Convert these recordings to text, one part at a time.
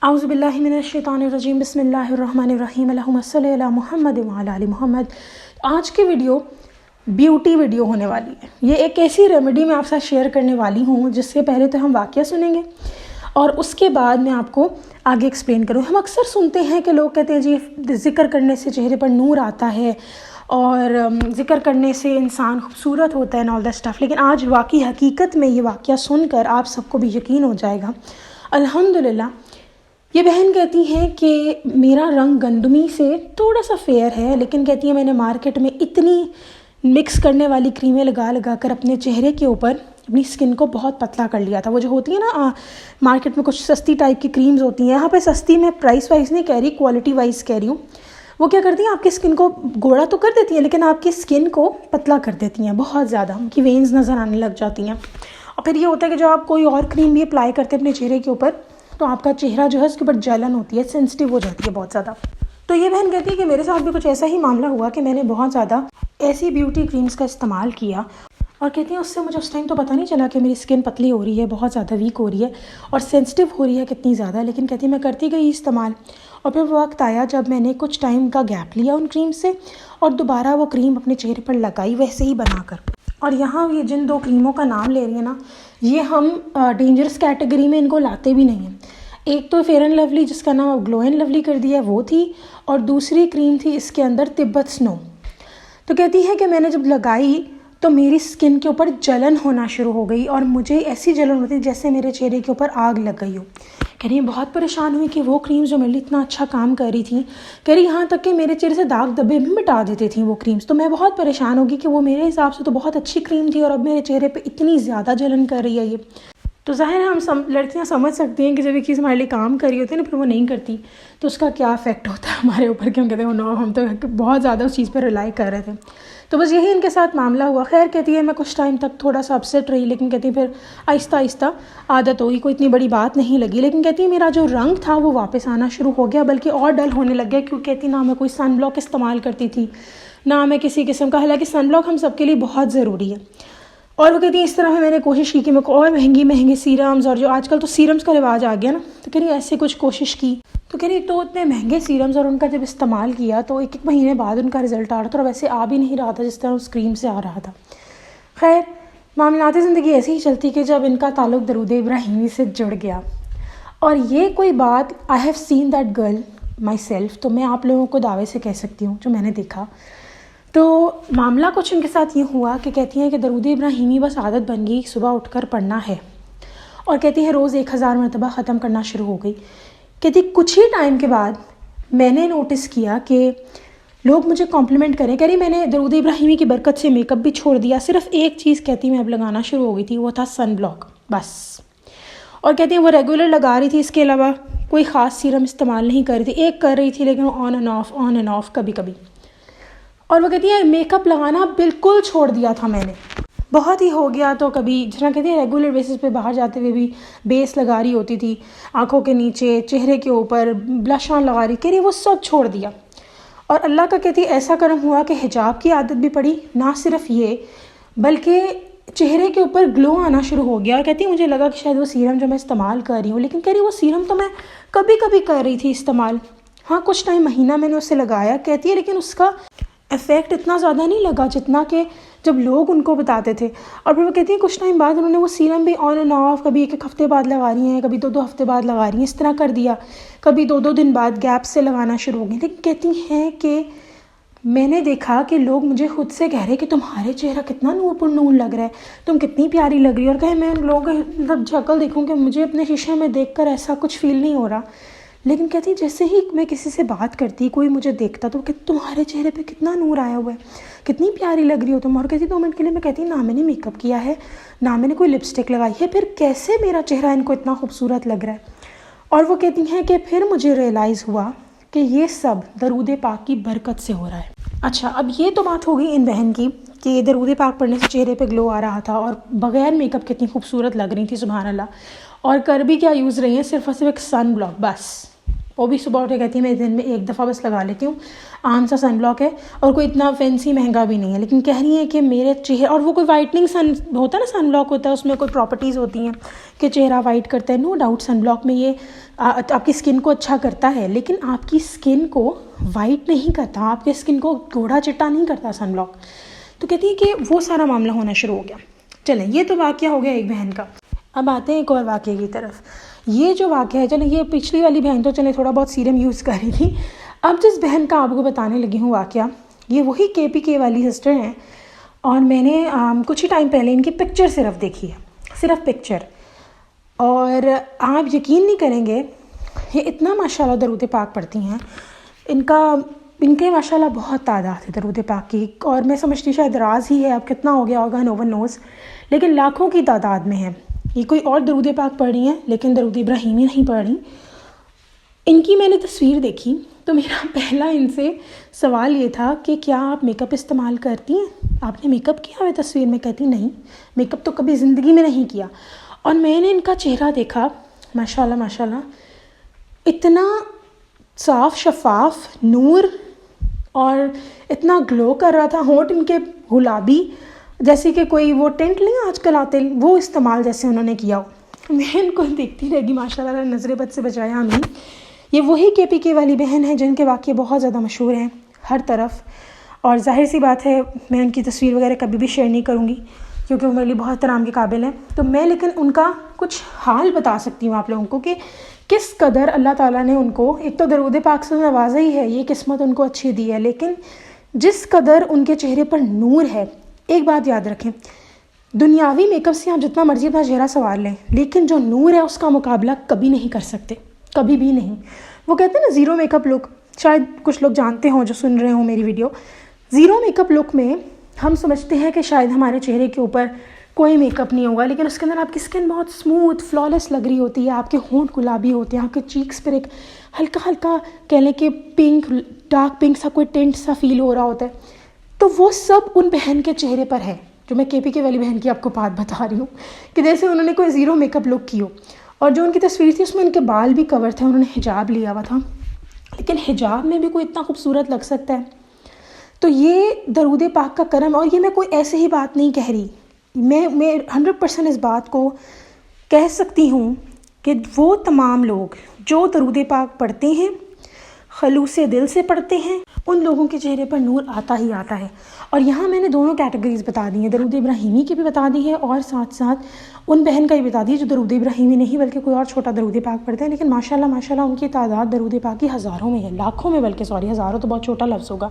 اعوذ باللہ من الشیطان الرجیم بسم اللہ الرحمن الرحیم اللہم صلی علی محمد وعلی آل محمد۔ آج کی ویڈیو بیوٹی ویڈیو ہونے والی ہے۔ یہ ایک ایسی ریمیڈی میں آپ ساتھ شیئر کرنے والی ہوں جس سے پہلے تو ہم واقعہ سنیں گے اور اس کے بعد میں آپ کو آگے ایکسپلین کروں۔ ہم اکثر سنتے ہیں کہ لوگ کہتے ہیں جی ذکر کرنے سے چہرے پر نور آتا ہے اور ذکر کرنے سے انسان خوبصورت ہوتا ہے and all that stuff، لیکن آج واقعی حقیقت میں یہ واقعہ سن کر آپ سب کو بھی یقین ہو جائے گا۔ الحمدللہ یہ بہن کہتی ہیں کہ میرا رنگ گندمی سے تھوڑا سا فیئر ہے، لیکن کہتی ہے میں نے مارکیٹ میں اتنی مکس کرنے والی کریمیں لگا کر اپنے چہرے کے اوپر اپنی سکن کو بہت پتلا کر لیا تھا۔ وہ جو ہوتی ہے نا مارکیٹ میں کچھ سستی ٹائپ کی کریمز ہوتی ہیں، یہاں پہ سستی میں پرائس وائز نہیں کہہ رہی، کوالٹی وائز کہہ رہی ہوں۔ وہ کیا کرتی ہیں آپ کی سکن کو گوڑا تو کر دیتی ہیں لیکن آپ کی سکن کو پتلا کر دیتی ہیں بہت زیادہ، ان کی وینز نظر آنے لگ جاتی ہیں۔ اور پھر یہ ہوتا ہے کہ جو آپ کوئی اور کریم بھی اپلائی کرتے ہیں اپنے چہرے کے اوپر تو آپ کا چہرہ جو ہے اس کے اوپر جلن ہوتی ہے، سینسٹیو ہو جاتی ہے بہت زیادہ۔ تو یہ بہن کہتی ہے کہ میرے ساتھ بھی کچھ ایسا ہی معاملہ ہوا کہ میں نے بہت زیادہ ایسی بیوٹی کریمز کا استعمال کیا اور کہتی ہیں اس سے مجھے اس ٹائم تو پتہ نہیں چلا کہ میری سکن پتلی ہو رہی ہے، بہت زیادہ ویک ہو رہی ہے اور سینسٹیو ہو رہی ہے کتنی زیادہ، لیکن کہتی میں کرتی گئی استعمال اور پھر وقت آیا جب میں نے کچھ ٹائم کا گیپ لیا ان کریم سے اور دوبارہ وہ کریم اپنے چہرے پر لگائی ویسے ہی بنا کر۔ اور یہاں یہ جن دو کریموں کا نام لے رہی ہیں نا، یہ ہم ڈینجرس کیٹیگری میں ان کو لاتے بھی نہیں ہیں۔ ایک تو فیئر اینڈ لولی جس کا نام گلو اینڈ لولی کر دیا وہ تھی، اور دوسری کریم تھی اس کے اندر تبت سنو۔ تو کہتی ہے کہ میں نے جب لگائی تو میری سکن کے اوپر جلن ہونا شروع ہو گئی اور مجھے ایسی جلن ہوتی جیسے میرے چہرے کے اوپر آگ لگ گئی ہو۔ کہہ رہی بہت پریشان ہوئی کہ وہ کریم جو میرے لیے اتنا اچھا کام کر رہی تھی، کہہ رہی یہاں تک کہ میرے چہرے سے داغ دبے بھی مٹا دیتی تھیں وہ کریمز، تو میں بہت پریشان ہوگی کہ وہ میرے حساب سے تو بہت اچھی کریم تھی اور اب میرے چہرے پہ اتنی زیادہ جلن کر رہی ہے یہ۔ تو ظاہر ہے ہم لڑکیاں سمجھ سکتی ہیں کہ جب ایک چیز ہمارے لیے کام کر رہی ہوتی ہے نا پھر وہ نہیں کرتی تو اس کا کیا افیکٹ ہوتا ہے ہمارے اوپر، کہ ہم کہتے ہیں نو ہم تو بہت زیادہ اس چیز پہ ریلائی کر رہے تھے۔ تو بس یہی ان کے ساتھ معاملہ ہوا۔ خیر کہتی ہے میں کچھ ٹائم تک تھوڑا سا اپسیٹ رہی، لیکن کہتی پھر آہستہ آہستہ عادت ہوئی، کوئی اتنی بڑی بات نہیں لگی، لیکن کہتی میرا جو رنگ تھا وہ واپس آنا شروع ہو گیا، بلکہ اور ڈل ہونے لگ گیا، کیونکہ کہتی نہ میں کوئی سن بلاک استعمال کرتی تھی نہ میں کسی قسم کا، حالانکہ سن بلاک ہم سب کے لیے بہت ضروری ہے۔ اور وہ کہتی ہیں اس طرح میں نے کوشش کی کہ میں اور مہنگی سیرمز، اور جو آج کل تو سیرمز کا رواج آ گیا نا، تو کہہ رہی ایسے کچھ کوشش کی، تو کہہ رہی تو اتنے مہنگے سیرمز اور ان کا جب استعمال کیا تو ایک مہینے بعد ان کا رزلٹ آ رہا تھا اور ویسے آ بھی نہیں رہا تھا جس طرح اس کریم سے آ رہا تھا۔ خیر معاملات زندگی ایسے ہی چلتی کہ جب ان کا تعلق درود ابراہیمی سے جڑ گیا، اور یہ کوئی بات I have seen that girl my self, تو میں آپ لوگوں کو دعوے سے کہہ سکتی ہوں جو میں نے دیکھا۔ تو معاملہ کچھ ان کے ساتھ یہ ہوا کہ کہتی ہیں کہ درود ابراہیمی بس عادت بن گئی، صبح اٹھ کر پڑھنا ہے، اور کہتی ہے روز 1000 مرتبہ ختم کرنا شروع ہو گئی۔ کہتی کچھ ہی ٹائم کے بعد میں نے نوٹس کیا کہ لوگ مجھے کمپلیمنٹ کریں، کہہ رہی میں نے درود ابراہیمی کی برکت سے میک اپ بھی چھوڑ دیا، صرف ایک چیز کہتی میں اب لگانا شروع ہو گئی تھی، وہ تھا سن بلاک بس۔ اور کہتی ہیں وہ ریگولر لگا رہی تھی، اس کے علاوہ کوئی خاص سیرم استعمال نہیں کر رہی تھی، ایک کر رہی تھی لیکن آن اینڈ آف کبھی کبھی۔ اور وہ کہتی ہے میک اپ لگانا بالکل چھوڑ دیا تھا میں نے، بہت ہی ہو گیا، تو کبھی جنا کہتی ہے ریگولر بیسس پہ باہر جاتے ہوئے بھی بیس لگا رہی ہوتی تھی، آنکھوں کے نیچے، چہرے کے اوپر بلش آن لگا رہی، کہہ رہی وہ سب چھوڑ دیا۔ اور اللہ کا کہتی ایسا کرم ہوا کہ حجاب کی عادت بھی پڑی، نہ صرف یہ بلکہ چہرے کے اوپر گلو آنا شروع ہو گیا، اور کہتی مجھے لگا کہ شاید وہ سیرم جو میں استعمال کر رہی ہوں، لیکن کہہ رہی وہ سیرم تو میں کبھی کبھی کر رہی تھی استعمال، ہاں کچھ ٹائم مہینہ میں نے اسے لگایا، کہتی ہے لیکن اس کا افیکٹ اتنا زیادہ نہیں لگا جتنا کہ جب لوگ ان کو بتاتے تھے۔ اور پھر وہ کہتی ہیں کچھ ٹائم بعد انہوں نے وہ سیرم بھی آن اینڈ آف، کبھی ایک ہفتے بعد لگا رہی ہیں، کبھی 2 ہفتے بعد لگا رہی ہیں، اس طرح کر دیا، کبھی 2 دن بعد گیپ سے لگانا شروع ہو گئی۔ لیکن کہتی ہیں کہ میں نے دیکھا کہ لوگ مجھے خود سے کہہ رہے کہ تمہارے چہرہ کتنا نور پر نور لگ رہا ہے، تم کتنی پیاری لگ رہی ہو، اور کہیں میں لوگوں کا مطلب شکل دیکھوں کہ مجھے اپنے شیشے میں دیکھ کر ایسا کچھ فیل نہیں ہو رہا، لیکن کہتی جیسے ہی میں کسی سے بات کرتی، کوئی مجھے دیکھتا تو کہ تمہارے چہرے پہ کتنا نور آیا ہوا ہے، کتنی پیاری لگ رہی ہو تم۔ اور کہتی 2 منٹ کے لیے میں کہتی نہ میں نے میک اپ کیا ہے، نہ میں نے کوئی لپسٹک لگائی ہے، پھر کیسے میرا چہرہ ان کو اتنا خوبصورت لگ رہا ہے۔ اور وہ کہتی ہیں کہ پھر مجھے ریئلائز ہوا کہ یہ سب درود پاک کی برکت سے ہو رہا ہے۔ اچھا اب یہ تو بات ہو گئی ان بہن کی کہ درود پاک پڑھنے سے چہرے پہ گلو آ رہا تھا اور بغیر میک اپ کتنی خوبصورت لگ رہی تھی، سبحان اللہ، اور کر بھی کیا یوز رہی ہیں، صرف اور صرف ایک سن بلاک بس۔ وہ بھی صبح اٹھے کہتی ہے میں دن میں ایک دفعہ بس لگا لیتی ہوں، عام سا سن بلاک ہے اور کوئی اتنا فینسی مہنگا بھی نہیں ہے، لیکن کہہ رہی ہیں کہ میرے چہرے، اور وہ کوئی وائٹنگ سن ہوتا ہے نا، سن بلاک ہوتا ہے، اس میں کوئی پراپرٹیز ہوتی ہیں کہ چہرہ وائٹ کرتا ہے. نو ڈاؤٹ سن بلاک میں یہ آپ کی اسکن کو اچھا کرتا ہے، لیکن آپ کی اسکن کو وائٹ نہیں کرتا، آپ کے اسکن کو گھوڑا چٹا نہیں کرتا سن بلاک. تو کہتی ہے کہ وہ سارا معاملہ ہونا شروع ہو گیا. چلیں یہ تو واقعہ ہو گیا ایک بہن کا. اب آتے ہیں ایک اور واقعے کی طرف. یہ جو واقعہ ہے، چلیں یہ پچھلی والی بہن تو چلیں تھوڑا بہت سیرم یوز کر رہی تھی. اب جس بہن کا آپ کو بتانے لگی ہوں واقعہ، یہ وہی KPK والی سسٹر ہیں، اور میں نے کچھ ہی ٹائم پہلے ان کی پکچر صرف دیکھی ہے، صرف پکچر، اور آپ یقین نہیں کریں گے یہ اتنا ماشاءاللہ درود پاک پڑھتی ہیں. ان کے ماشاءاللہ بہت تعداد ہے درود پاک کی، اور میں سمجھتی شاید راز ہی ہے، اب کتنا ہو گیا ہوگا نو ون نوز، لیکن لاکھوں کی تعداد میں ہے. یہ کوئی اور درود پاک پڑھ رہی ہیں لیکن درود ابراہیمی نہیں پڑھ رہی. ان کی میں نے تصویر دیکھی تو میرا پہلا ان سے سوال یہ تھا کہ کیا آپ میک اپ استعمال کرتی ہیں؟ آپ نے میک اپ کیا ہے تصویر میں؟ کہتی نہیں، میک اپ تو کبھی زندگی میں نہیں کیا. اور میں نے ان کا چہرہ دیکھا، ماشاءاللہ ماشاءاللہ اتنا صاف شفاف نور، اور اتنا گلو کر رہا تھا. ہونٹ ان کے گلابی، جیسے کہ کوئی وہ ٹینٹ نہیں آج کل آتے وہ استعمال جیسے انہوں نے کیا ہو. میں ان کو دیکھتی رہ گئی، ماشاءاللہ نظر بد سے بچایا ہمیں. یہ وہی KPK والی بہن ہے جن کے واقعے بہت زیادہ مشہور ہیں ہر طرف، اور ظاہر سی بات ہے میں ان کی تصویر وغیرہ کبھی بھی شیئر نہیں کروں گی کیونکہ وہ میرے لیے بہت احترام کے قابل ہیں. تو میں لیکن ان کا کچھ حال بتا سکتی ہوں آپ لوگوں کو کہ کس قدر اللہ تعالیٰ نے ان کو ایک تو درود پاک سے نوازا ہی ہے، یہ قسمت ان کو اچھی دی ہے، لیکن جس قدر ان کے چہرے پر نور ہے. ایک بات یاد رکھیں، دنیاوی میک اپ سے آپ جتنا مرضی اپنا چہرہ سنوار لیں، لیکن جو نور ہے اس کا مقابلہ کبھی نہیں کر سکتے، کبھی بھی نہیں. وہ کہتے ہیں نا زیرو میک اپ لک، شاید کچھ لوگ جانتے ہوں جو سن رہے ہوں میری ویڈیو. زیرو میک اپ لک میں ہم سمجھتے ہیں کہ شاید ہمارے چہرے کے اوپر کوئی میک اپ نہیں ہوگا، لیکن اس کے اندر آپ کی اسکن بہت اسموتھ فلالیس لگ رہی ہوتی ہے، آپ کے ہونٹ گلابی ہوتے ہیں، آپ کے چیکس پر ایک ہلکا ہلکا کہہ لیں کہ پنک، ڈارک پنک سا کوئی ٹینٹ سا فیل ہو رہا ہوتا ہے. تو وہ سب ان بہن کے چہرے پر ہے، جو میں KPK والی بہن کی آپ کو بات بتا رہی ہوں کہ جیسے انہوں نے کوئی زیرو میک اپ لک کی ہو. اور جو ان کی تصویر تھی اس میں ان کے بال بھی کور تھے، انہوں نے حجاب لیا ہوا تھا، لیکن حجاب میں بھی کوئی اتنا خوبصورت لگ سکتا ہے. تو یہ درود پاک کا کرم. اور یہ میں کوئی ایسے ہی بات نہیں کہہ رہی، میں 100% اس بات کو کہہ سکتی ہوں کہ وہ تمام لوگ جو درود پاک پڑھتے ہیں، خلوص دل سے پڑھتے ہیں، ان لوگوں کے چہرے پر نور آتا ہی آتا ہے. اور یہاں میں نے دونوں کیٹیگریز بتا دی ہیں، درود ابراہیمی کی بھی بتا دی ہے اور ساتھ ساتھ ان بہن کا بھی بتا دی جو درود ابراہیمی نہیں بلکہ کوئی اور چھوٹا درود پاک پڑھتے ہیں، لیکن ماشاءاللہ ماشاءاللہ ان کی تعداد درود پاک کی ہزاروں میں ہے، لاکھوں میں، بلکہ سوری ہزاروں تو بہت چھوٹا لفظ ہوگا.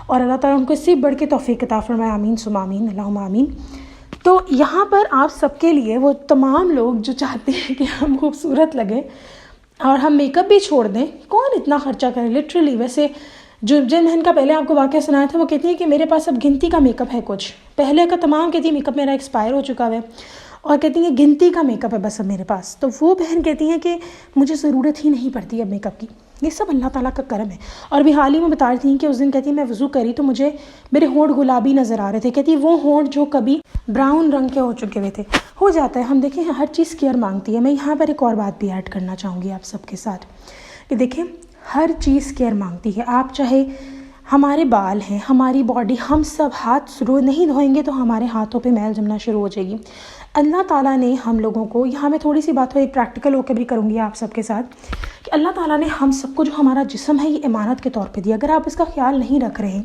اور اللہ تعالیٰ ان کو اس سے بڑھ کے توفیق عطا فرمائے، آمین ثم آمین، اللہم آمین. تو یہاں پر آپ سب کے لیے وہ تمام لوگ جو چاہتے ہیں کہ ہم خوبصورت لگیں اور ہم میک اپ بھی چھوڑ دیں، کون اتنا خرچہ کرے لٹرلی. ویسے جو جن بہن کا پہلے آپ کو واقعہ سنایا تھا وہ کہتی ہیں کہ میرے پاس اب گنتی کا میک اپ ہے، کچھ پہلے کا تمام کہتی ہیں میک اپ میرا ایکسپائر ہو چکا ہے، اور کہتی ہیں گنتی کا میک اپ ہے بس اب میرے پاس. تو وہ بہن کہتی ہیں کہ مجھے ضرورت ہی نہیں پڑتی اب میک اپ کی. یہ سب اللہ تعالیٰ کا کرم ہے. اور بھی حال ہی میں بتا رہی تھیں کہ اس دن کہتی ہیں میں وضو کری تو مجھے میرے ہونٹ گلابی نظر آ رہے تھے. کہتی وہ ہونٹ جو کبھی براؤن رنگ کے ہو چکے ہوئے تھے. ہو جاتا ہے، ہم دیکھیں ہر چیز کیئر مانگتی ہے. میں یہاں پر ایک اور بات بھی ایڈ کرنا چاہوں گی آپ سب کے ساتھ کہ دیکھیں ہر چیز کیئر مانگتی ہے. آپ چاہے ہمارے بال ہیں، ہماری باڈی، ہم سب ہاتھ نہیں دھوئیں گے تو ہمارے ہاتھوں پہ میل جمنا شروع ہو جائے گی. اللہ تعالیٰ نے ہم لوگوں کو، یہاں میں تھوڑی سی بات ایک پریکٹیکل ہو کے بھی کروں گی آپ سب کے ساتھ، کہ اللہ تعالیٰ نے ہم سب کو جو ہمارا جسم ہے یہ امانت کے طور پہ دیا. اگر آپ اس کا خیال نہیں رکھ رہے،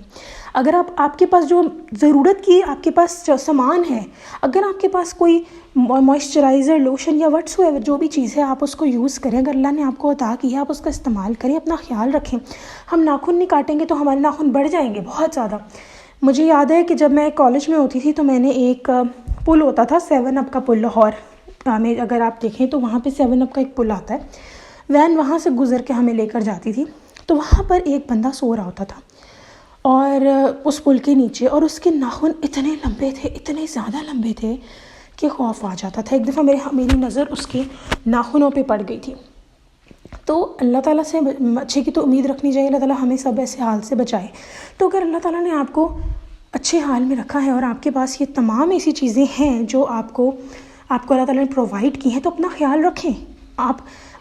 اگر آپ کے پاس جو ضرورت کی آپ کے پاس جو سامان ہے، اگر آپ کے پاس کوئی موئسچرائزر، لوشن یا وٹس ایور جو بھی چیز ہے آپ اس کو یوز کریں، اگر اللہ نے آپ کو عطا کیا آپ اس کا استعمال کریں، اپنا خیال رکھیں. ہم ناخن نہیں کاٹیں گے تو ہمارے ناخن بڑھ جائیں گے بہت زیادہ. مجھے یاد ہے کہ جب میں کالج میں ہوتی تھی تو میں نے ایک پل ہوتا تھا 7 اپ کا پل، لاہور میں اگر آپ دیکھیں تو وہاں پہ 7 اپ کا ایک پل آتا ہے، وین وہاں سے گزر کے ہمیں لے کر جاتی تھی. تو وہاں پر ایک بندہ سو رہا ہوتا تھا اور اس پل کے نیچے، اور اس کے ناخن اتنے لمبے تھے، اتنے زیادہ لمبے تھے کہ خوف آ جاتا تھا. ایک دفعہ میری نظر اس کے ناخنوں پہ پڑ گئی تھی. تو اللہ تعالیٰ سے اچھے کی تو امید رکھنی چاہیے، اللہ تعالیٰ ہمیں سب ایسے حال سے بچائے. تو اگر اللہ تعالیٰ نے آپ کو اچھے حال میں رکھا ہے اور آپ کے پاس یہ تمام ایسی چیزیں ہیں جو آپ کو اللہ تعالیٰ نے پرووائڈ کی ہیں، تو اپنا خیال رکھیں. آپ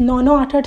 9-9 8-8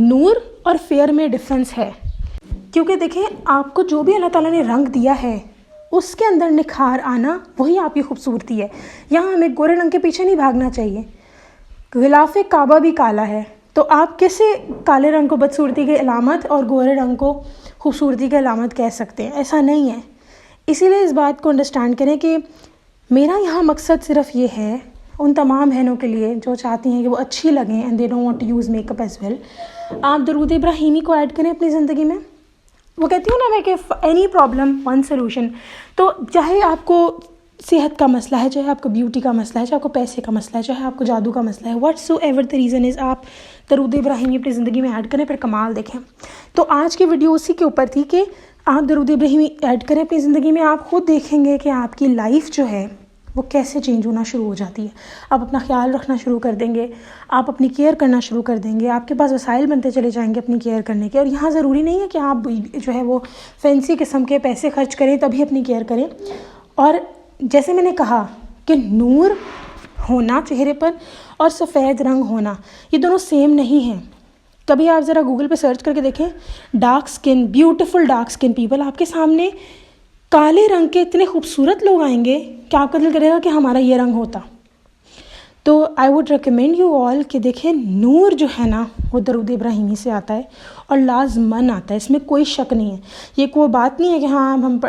نور اور فیئر میں ڈفرینس ہے، کیونکہ دیکھیں آپ کو جو بھی اللہ تعالیٰ نے رنگ دیا ہے اس کے اندر نکھار آنا وہی آپ کی خوبصورتی ہے. یہاں ہمیں گورے رنگ کے پیچھے نہیں بھاگنا چاہیے. غلاف کعبہ بھی کالا ہے، تو آپ کیسے کالے رنگ کو بدصورتی کی علامت اور گورے رنگ کو خوبصورتی کی علامت کہہ سکتے ہیں؟ ایسا نہیں ہے. اسی لیے اس بات کو انڈرسٹینڈ کریں کہ میرا یہاں مقصد صرف یہ ہے ان تمام بہنوں کے لیے جو چاہتی ہیں کہ وہ اچھی لگیں and they don't want to use make up as well. آپ درود ابراہیمی کو ایڈ کریں اپنی زندگی میں. وہ کہتی ہوں نا میں کہ اینی پرابلم ون سلوشن. تو چاہے آپ کو صحت کا مسئلہ ہے، چاہے آپ کو بیوٹی کا مسئلہ ہے، چاہے آپ کو پیسے کا مسئلہ ہے، چاہے آپ کو جادو کا مسئلہ ہے، what's ever the reason is, آپ درود ابراہیمی اپنی زندگی میں ایڈ کریں پھر کمال دیکھیں. تو آج کی ویڈیو اسی کے اوپر تھی کہ آپ درود ابراہیمی ایڈ کریں اپنی زندگی میں. آپ خود دیکھیں گے کہ آپ کی لائف جو ہے وہ کیسے چینج ہونا شروع ہو جاتی ہے. آپ اپنا خیال رکھنا شروع کر دیں گے، آپ اپنی کیئر کرنا شروع کر دیں گے، آپ کے پاس وسائل بنتے چلے جائیں گے اپنی کیئر کرنے کے. اور یہاں ضروری نہیں ہے کہ آپ جو ہے وہ فینسی قسم کے پیسے خرچ کریں تبھی اپنی کیئر کریں. اور جیسے میں نے کہا کہ نور ہونا چہرے پر اور سفید رنگ ہونا یہ دونوں سیم نہیں ہیں. کبھی آپ ذرا گوگل پہ سرچ کر کے دیکھیں ڈارک سکن، بیوٹیفل ڈارک سکن پیپل، آپ کے سامنے کالے رنگ کے اتنے خوبصورت لوگ آئیں گے کہ آپ کا دل کرے گا کہ ہمارا یہ رنگ ہوتا. تو I would recommend you all کہ دیکھیں نور جو ہے نا وہ درود ابراہیمی سے آتا ہے اور لازماً آتا ہے، اس میں کوئی شک نہیں ہے. یہ کوئی بات نہیں ہے کہ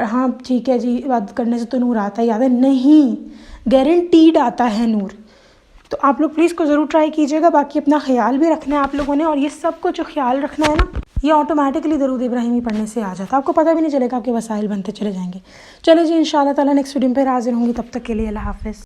ہاں ٹھیک ہے جی عبادت کرنے سے تو نور آتا ہے، یاد ہے نہیں، گارنٹیڈ آتا ہے نور. تو آپ لوگ پلیز کو ضرور ٹرائی کیجیے گا. باقی اپنا خیال بھی رکھنا ہے آپ لوگوں نے، اور یہ سب کو جو خیال رکھنا ہے نا یہ آٹومیٹکلی درود ابراہیمی پڑھنے سے آ جاتا ہے. آپ کو پتہ بھی نہیں چلے گا، آپ کے وسائل بنتے چلے جائیں گے. چلے جی انشاءاللہ تعالیٰ نیکسٹ ویڈیو پہ حاضر ہوں گی. تب تک کے لیے اللہ حافظ.